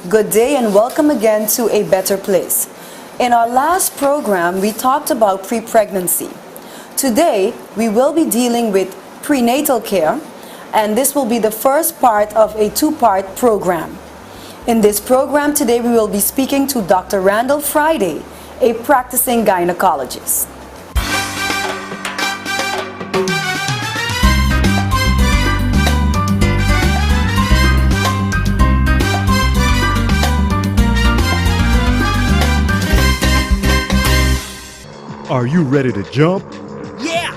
Good day and welcome again to A Better Place. In our last program, we talked about pre-pregnancy. Today, we will be dealing with prenatal care, and this will be the first part of a two-part program. In this program today, we will be speaking to Dr. Randall Friday, a practicing gynecologist. Are you ready to jump? Yeah,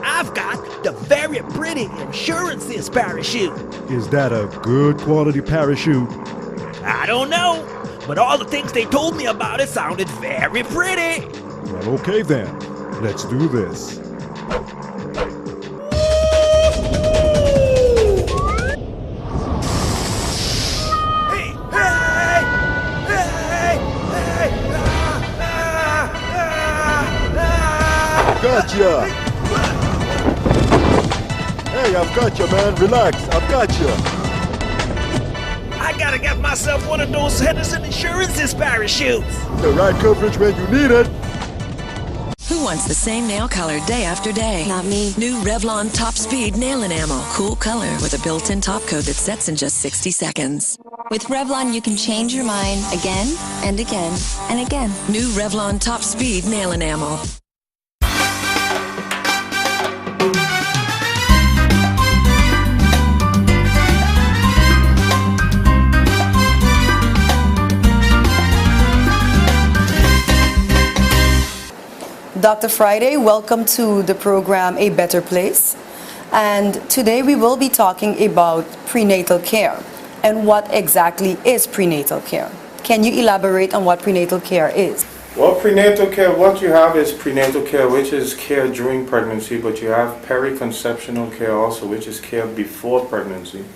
I've got the very pretty insurances parachute. Is that a good quality parachute? I don't know, but all the things they told me about it sounded very pretty. Well, okay then. Let's do this. Hey, hey, hey, hey, Gotcha! Hey, I've got you, man. Relax. I've got you. I gotta get myself one of those Henderson Insurances parachutes. The right coverage when you need it. Who wants the same nail color day after day? Not me. New Revlon Top Speed Nail Enamel. Cool color with a built-in top coat that sets in just 60 seconds. With Revlon, you can change your mind again and again and again. New Revlon Top Speed Nail Enamel. Dr. Friday, welcome to the program A Better Place. And today we will be talking about prenatal care and what exactly is prenatal care. Can you elaborate on what prenatal care is? Well, prenatal care, what you have is prenatal care, which is care during pregnancy, but you have periconceptional care also, which is care before pregnancy.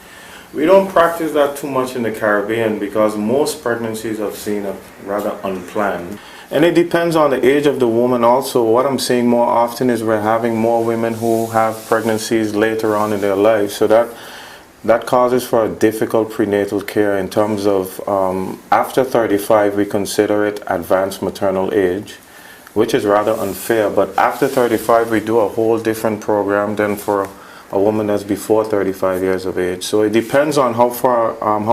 We don't practice that too much in the Caribbean because most pregnancies I've seen are rather unplanned. And it depends on the age of the woman also. What I'm seeing more often is we're having more women who have pregnancies later on in their life. So that causes for a difficult prenatal care in terms of after 35 we consider it advanced maternal age, which is rather unfair. But after 35 we do a whole different program than for a woman that's before 35 years of age. So it depends on how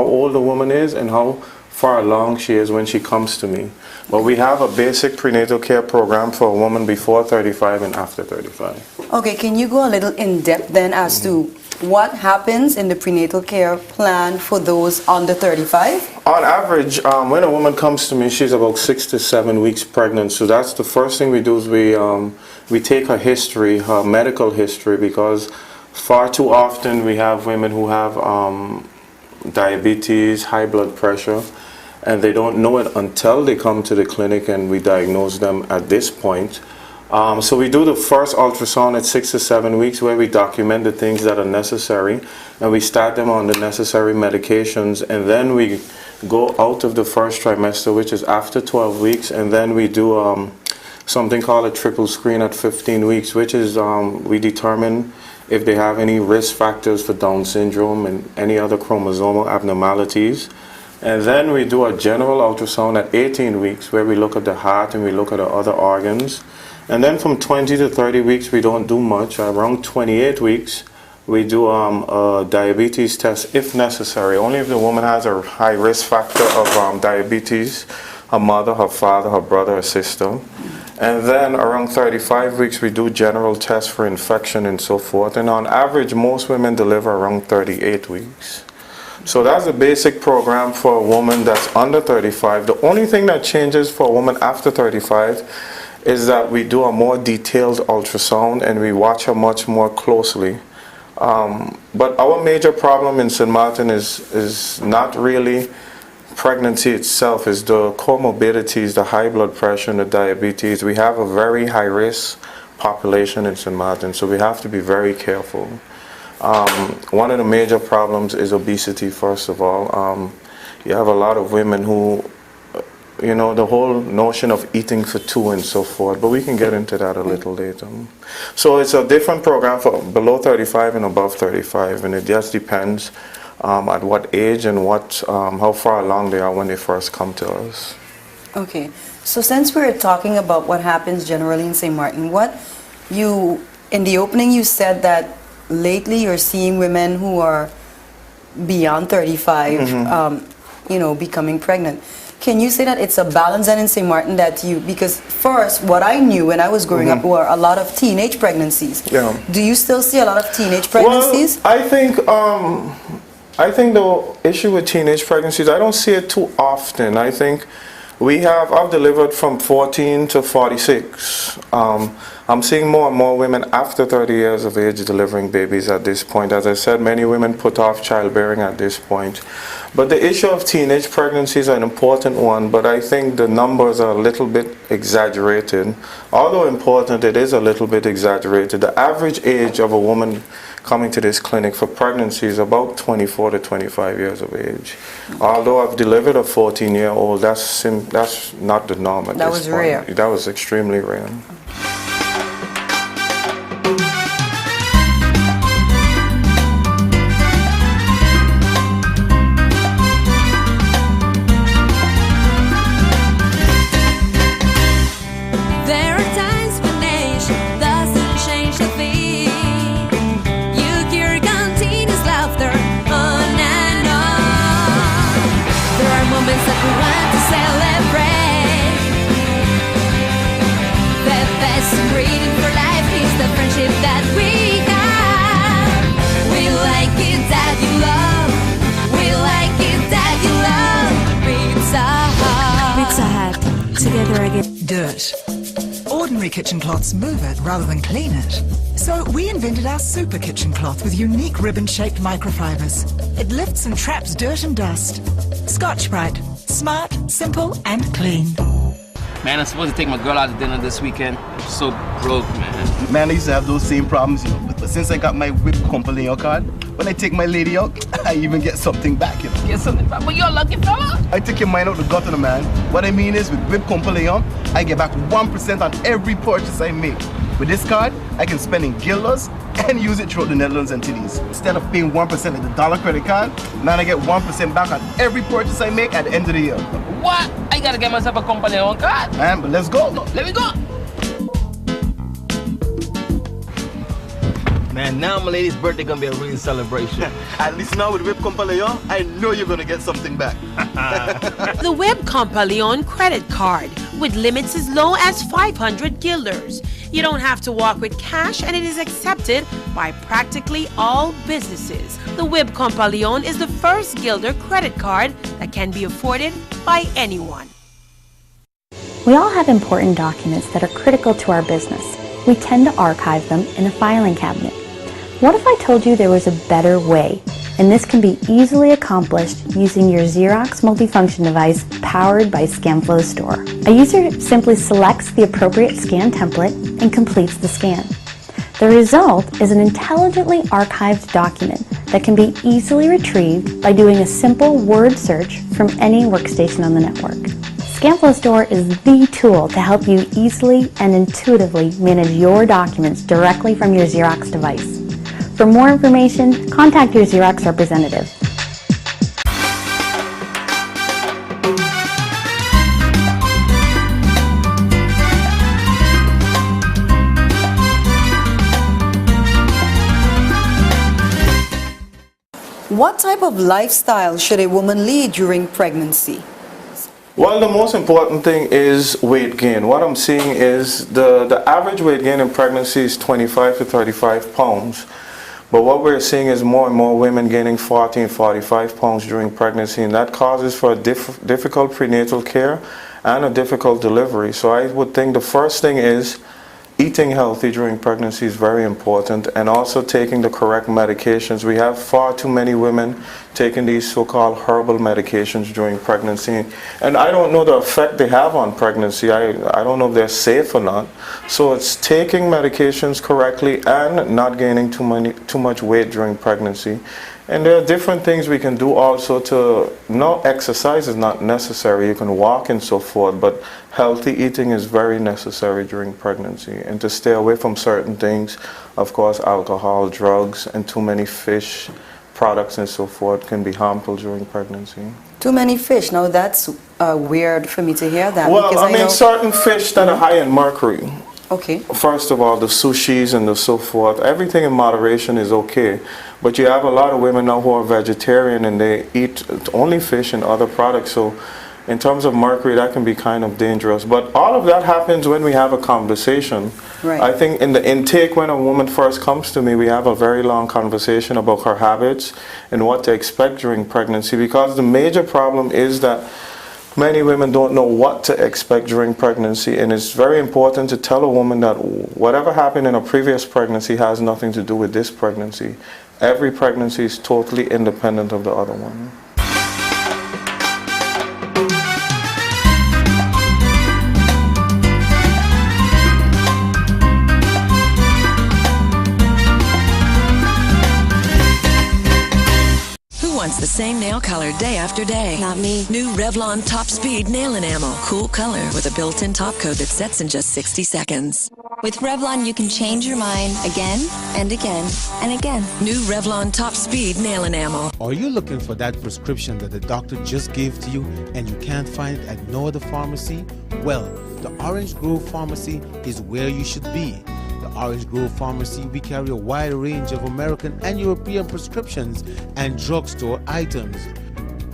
old the woman is and how far along she is when she comes to me. But we have a basic prenatal care program for a woman before 35 and after 35. Okay, can you go a little in depth then as to what happens in the prenatal care plan for those under 35? On average, when a woman comes to me, she's about 6 to 7 weeks pregnant. So that's the first thing we do is we take her history, her medical history, because far too often we have women who have diabetes, high blood pressure, and they don't know it until they come to the clinic and we diagnose them at this point. So we do the first ultrasound at 6 to 7 weeks where we document the things that are necessary and we start them on the necessary medications, and then we go out of the first trimester, which is after 12 weeks, and then we do something called a triple screen at 15 weeks, which is we determine if they have any risk factors for Down syndrome and any other chromosomal abnormalities. And then we do a general ultrasound at 18 weeks where we look at the heart and we look at the other organs. And then from 20 to 30 weeks we don't do much. Around 28 weeks we do a diabetes test if necessary. Only if the woman has a high risk factor of diabetes, her mother, her father, her brother, her sister. And then around 35 weeks we do general tests for infection and so forth. And on average most women deliver around 38 weeks. So that's a basic program for a woman that's under 35. The only thing that changes for a woman after 35 is that we do a more detailed ultrasound and we watch her much more closely. But our major problem in St. Martin is not really pregnancy itself, is the comorbidities, the high blood pressure and the diabetes. We have a very high risk population in St. Martin, so we have to be very careful. One of the major problems is obesity, first of all. You have a lot of women who, the whole notion of eating for two and so forth, but we can get into that a little later. So it's a different program for below 35 and above 35, and it just depends at what age and how far along they are when they first come to us. Okay, so since we're talking about what happens generally in St. Martin, in the opening you said that lately you're seeing women who are beyond 35, becoming pregnant. Can you say that it's a balance then in St. Martin because first, what I knew when I was growing up were a lot of teenage pregnancies. Yeah. Do you still see a lot of teenage pregnancies? Well, I think the issue with teenage pregnancies, I don't see it too often. I think I've delivered from 14 to 46. I'm seeing more and more women after 30 years of age delivering babies at this point. As I said, many women put off childbearing at this point. But the issue of teenage pregnancies is an important one, but I think the numbers are a little bit exaggerated. Although important, it is a little bit exaggerated. The average age of a woman coming to this clinic for pregnancy is about 24 to 25 years of age. Although I've delivered a 14-year-old, that's not the norm at this point. That was rare. That was extremely rare. There are times when age doesn't change a thing. You hear continuous laughter on and on. There are moments that we want to celebrate. The best ingredient for life is the friendship that we have. We like it that you love. We like it that you love. Pizza Hut. Pizza Hut. Together again. Dirt. Ordinary kitchen cloths move it rather than clean it. So we invented our super kitchen cloth with unique ribbon-shaped microfibers. It lifts and traps dirt and dust. Scotch-Brite. Smart, simple, and clean. Man, I'm supposed to take my girl out to dinner this weekend. I'm so broke, man. Man, I used to have those same problems, but since I got my whip Compaleon card, when I take my lady out, I even get something back, Get something back? But you're a lucky fella. I take your mind out the gutter, man. What I mean is, with whip Compaleon, I get back 1% on every purchase I make. With this card, I can spend in guilders and use it throughout the Netherlands and TDs. Instead of paying 1% of the dollar credit card, now I get 1% back on every purchase I make at the end of the year. What? I gotta get myself a company on card. Man, but let's go. Let me go. Man, now my lady's birthday gonna be a real celebration. At least now with Whip Compaleon, I know you're gonna get something back. The Web Compaleon credit card with limits as low as 500 guilders. You don't have to walk with cash and it is accepted by practically all businesses. The Web Compaleon is the first guilder credit card that can be afforded by anyone. We all have important documents that are critical to our business. We tend to archive them in a filing cabinet. What if I told you there was a better way? And this can be easily accomplished using your Xerox multifunction device powered by ScanFlow Store. A user simply selects the appropriate scan template and completes the scan. The result is an intelligently archived document that can be easily retrieved by doing a simple word search from any workstation on the network. ScanFlow Store is the tool to help you easily and intuitively manage your documents directly from your Xerox device. For more information, contact your Xerox representative. What type of lifestyle should a woman lead during pregnancy? Well, the most important thing is weight gain. What I'm seeing is the average weight gain in pregnancy is 25 to 35 pounds. But what we're seeing is more and more women gaining 40 and 45 pounds during pregnancy, and that causes for a difficult prenatal care and a difficult delivery. So I would think the first thing is eating healthy during pregnancy is very important, and also taking the correct medications. We have far too many women taking these so-called herbal medications during pregnancy, and I don't know the effect they have on pregnancy. I don't know if they're safe or not. So it's taking medications correctly and not gaining too much weight during pregnancy. And there are different things we can do also to, no exercise is not necessary, you can walk and so forth, but healthy eating is very necessary during pregnancy. And to stay away from certain things, of course, alcohol, drugs, and too many fish, products and so forth can be harmful during pregnancy. Too many fish. Now that's weird for me to hear that. Well, because I mean, know certain fish that are high in mercury. Okay. First of all, the sushis and the so forth, everything in moderation is okay. But you have a lot of women now who are vegetarian and they eat only fish and other products. So in terms of mercury, that can be kind of dangerous. But all of that happens when we have a conversation. Right. I think in the intake, when a woman first comes to me, we have a very long conversation about her habits and what to expect during pregnancy, because the major problem is that many women don't know what to expect during pregnancy, and it's very important to tell a woman that whatever happened in a previous pregnancy has nothing to do with this pregnancy. Every pregnancy is totally independent of the other one. Wants the same nail color day after day? Not me. New Revlon Top Speed Nail Enamel. Cool color with a built-in top coat that sets in just 60 seconds. With Revlon, you can change your mind again and again and again. New Revlon Top Speed Nail Enamel. Are you looking for that prescription that the doctor just gave to you and you can't find it at no other pharmacy? Well, the Orange Grove Pharmacy is where you should be. Orange Grove Pharmacy, we carry a wide range of American and European prescriptions and drugstore items.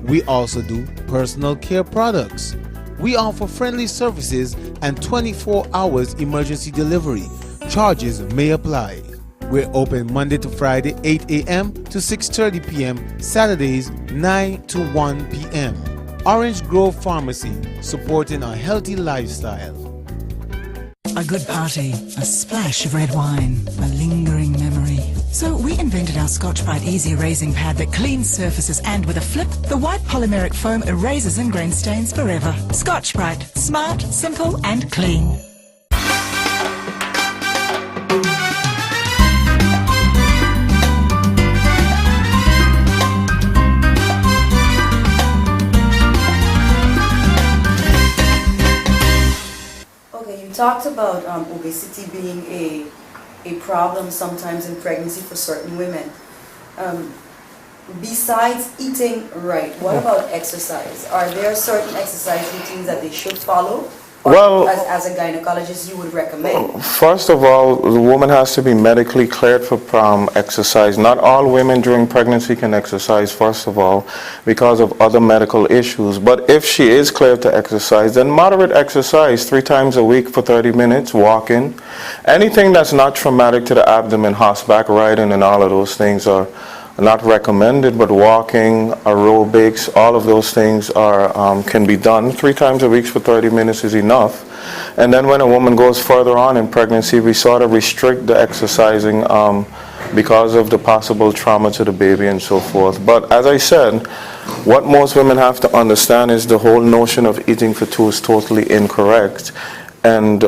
We also do personal care products. We offer friendly services and 24 hours emergency delivery. Charges may apply. We're open Monday to Friday, 8 a.m. to 6:30 p.m., Saturdays, 9 to 1 p.m. Orange Grove Pharmacy, supporting a healthy lifestyle. A good party, a splash of red wine, a lingering memory. So we invented our Scotch-Brite Easy Erasing Pad that cleans surfaces, and with a flip, the white polymeric foam erases ingrain stains forever. Scotch-Brite, smart, simple and clean. Talked about obesity being a problem sometimes in pregnancy for certain women. Besides eating right, what about exercise? Are there certain exercise routines that they should follow? Or Well, as a gynecologist, you would recommend? First of all, the woman has to be medically cleared for exercise. Not all women during pregnancy can exercise, first of all, because of other medical issues. But if she is cleared to exercise, then moderate exercise 3 times a week for 30 minutes, walking. Anything that's not traumatic to the abdomen, horseback riding and all of those things are not recommended, but walking, aerobics, all of those things are can be done. 3 times a week for 30 minutes is enough. And then when a woman goes further on in pregnancy, we sort of restrict the exercising because of the possible trauma to the baby and so forth. But as I said, what most women have to understand is the whole notion of eating for 2 is totally incorrect. And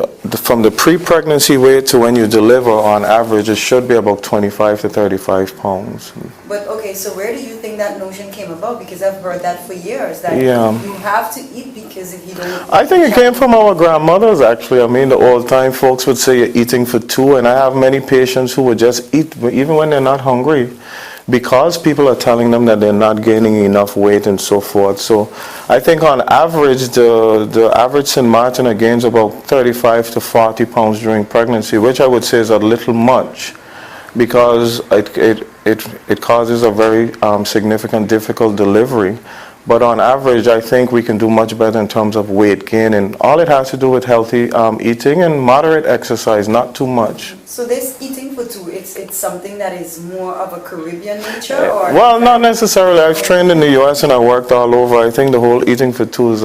from the pre-pregnancy weight to when you deliver, on average, it should be about 25 to 35 pounds. But okay, so where do you think that notion came about? Because I've heard that for years, that Yeah. you have to eat because if you don't... I think it came from our grandmothers, actually. I mean, the old-time folks would say you're eating for 2, and I have many patients who would just eat even when they're not hungry, because people are telling them that they're not gaining enough weight and so forth. So I think on average, the average St. Martiner gains about 35 to 40 pounds during pregnancy, which I would say is a little much, because it causes a very significant, difficult delivery. But on average, I think we can do much better in terms of weight gain, and all it has to do with healthy eating and moderate exercise, not too much. So this eating for 2, it's something that is more of a Caribbean nature, or? Well, not necessarily. I've trained in the U.S. and I worked all over. I think the whole eating for 2 is